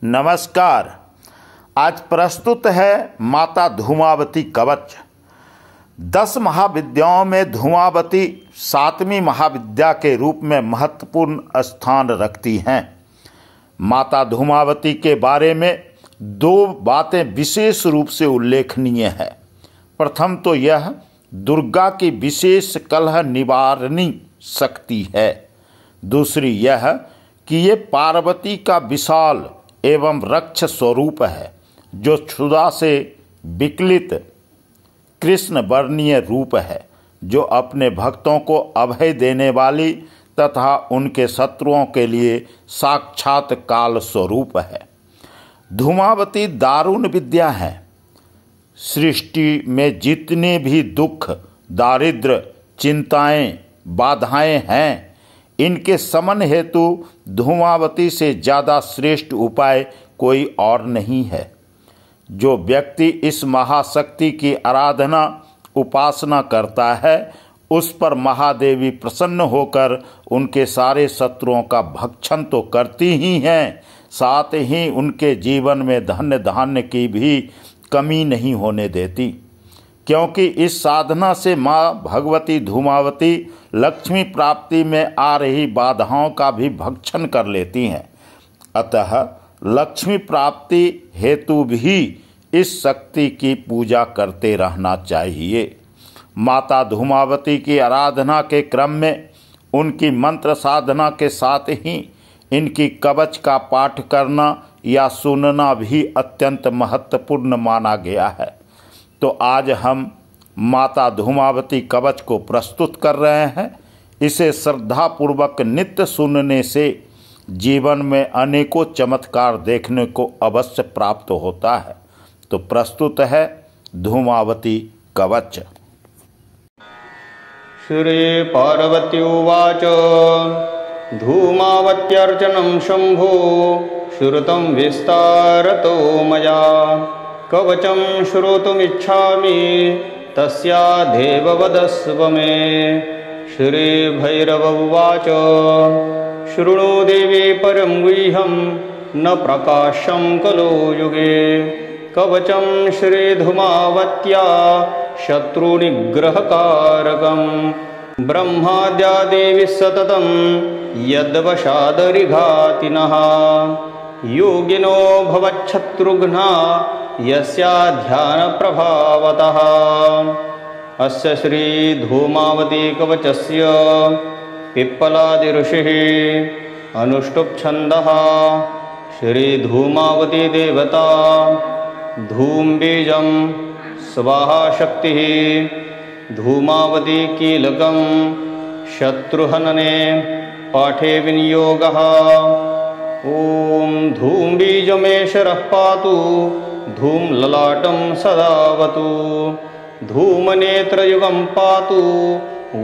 नमस्कार। आज प्रस्तुत है माता धूमावती कवच। 10 महाविद्याओं में धूमावती 7वीं महाविद्या के रूप में महत्वपूर्ण स्थान रखती हैं। माता धूमावती के बारे में 2 बातें विशेष रूप से उल्लेखनीय है। प्रथम तो यह दुर्गा की विशेष कलह निवारणी शक्ति है। दूसरी यह कि ये पार्वती का विशाल एवं रक्ष स्वरूप है, जो क्षुधा से विकलित कृष्ण वर्णीय रूप है, जो अपने भक्तों को अभय देने वाली तथा उनके शत्रुओं के लिए साक्षात काल स्वरूप है। धूमावती दारुण विद्या है। सृष्टि में जितने भी दुख, दारिद्र्य, चिंताएं, बाधाएं हैं, इनके समन हेतु धूमावती से ज़्यादा श्रेष्ठ उपाय कोई और नहीं है। जो व्यक्ति इस महाशक्ति की आराधना उपासना करता है, उस पर महादेवी प्रसन्न होकर उनके सारे शत्रुओं का भक्षण तो करती ही हैं, साथ ही उनके जीवन में धन धान्य की भी कमी नहीं होने देती, क्योंकि इस साधना से माँ भगवती धूमावती लक्ष्मी प्राप्ति में आ रही बाधाओं का भी भक्षण कर लेती हैं। अतः लक्ष्मी प्राप्ति हेतु भी इस शक्ति की पूजा करते रहना चाहिए। माता धूमावती की आराधना के क्रम में उनकी मंत्र साधना के साथ ही इनकी कवच का पाठ करना या सुनना भी अत्यंत महत्वपूर्ण माना गया है। तो आज हम माता धूमावती कवच को प्रस्तुत कर रहे हैं। इसे श्रद्धापूर्वक नित्य सुनने से जीवन में अनेकों चमत्कार देखने को अवश्य प्राप्त होता है। तो प्रस्तुत है धूमावती कवच। श्री पार्वती उवाच धूमावत्यर्चनं शंभो श्रुतं विस्तारतो मया कवचं श्रोतुमिच्छामि तस्यादेव वदस्व मे। श्रीभैरव उवाच शृणु देवी परं गुह्यं न प्रकाशं कलो युगे कवचं श्रीधूमावत्या शत्रुनिग्रहकारकं ब्रह्माद्यादेवी सततं यद्वशादरिघातिनः योगिनो भवच्छत्रुघ्ना यस्या ध्यानप्रभावतः। अस्य श्रीधूमावती कवचस्य पिप्पलादि ऋषिः अनुष्टुप् छन्दः। श्रीधूमावती देवता धूमबीजं स्वाहा शक्तिः धूमावती कीलकं शत्रुहनने पाठे विनियोगः। ॐ धूमबीजमेशरः पातु धूमललाटं सदावतु धूमनेत्रयुगं पातु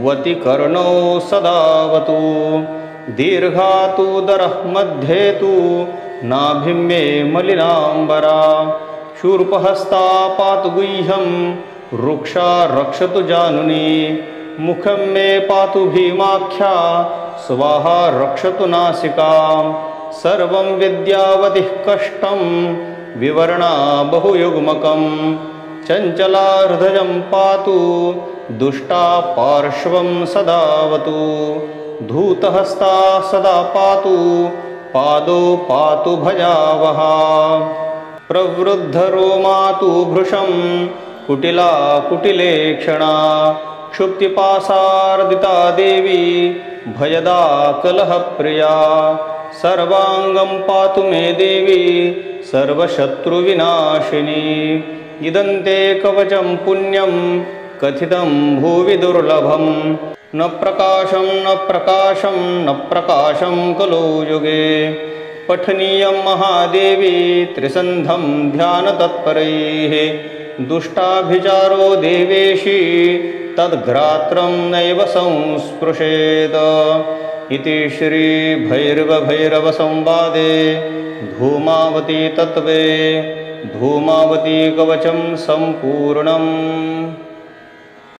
वतिकर्णौ सदावतु दीर्घातुदरः मध्ये तु नाभिं मे मलिनाम्बरा शूर्पहस्ता पातु गुह्यं रुक्षा रक्षतु जानुनी मुखं मे पातु भीमाख्या स्वाहा रक्षतु नासिकां सर्वं विद्यावतिः कष्टं विवरणा बहुयुग्मकं चञ्चला हृदयं पातु दुष्टा पार्श्वं सदावतु धूतहस्ता सदा पातु पादौ पातु भयावहा प्रवृद्धरोमातु भृशं कुटिला कुटिलेक्षणा क्षुप्तिपासार्दिता देवी भयदा कलहप्रिया सर्वांगं पातु मे देवी सर्वशत्रुविनाशिनी इदन्ते कवचं पुण्यं कथितं भुवि दुर्लभं न प्रकाशं न प्रकाशं न प्रकाशं कलो युगे पठनीयं महादेवी त्रिसन्धं ध्यानतत्परैः दुष्टाभिचारो देवेशी तद्घ्रात्रं नैव संस्पृशेत। इति श्री भैरव संवादे धूमावती तत्त्वे धूमावती कवचं सम्पूर्णम्।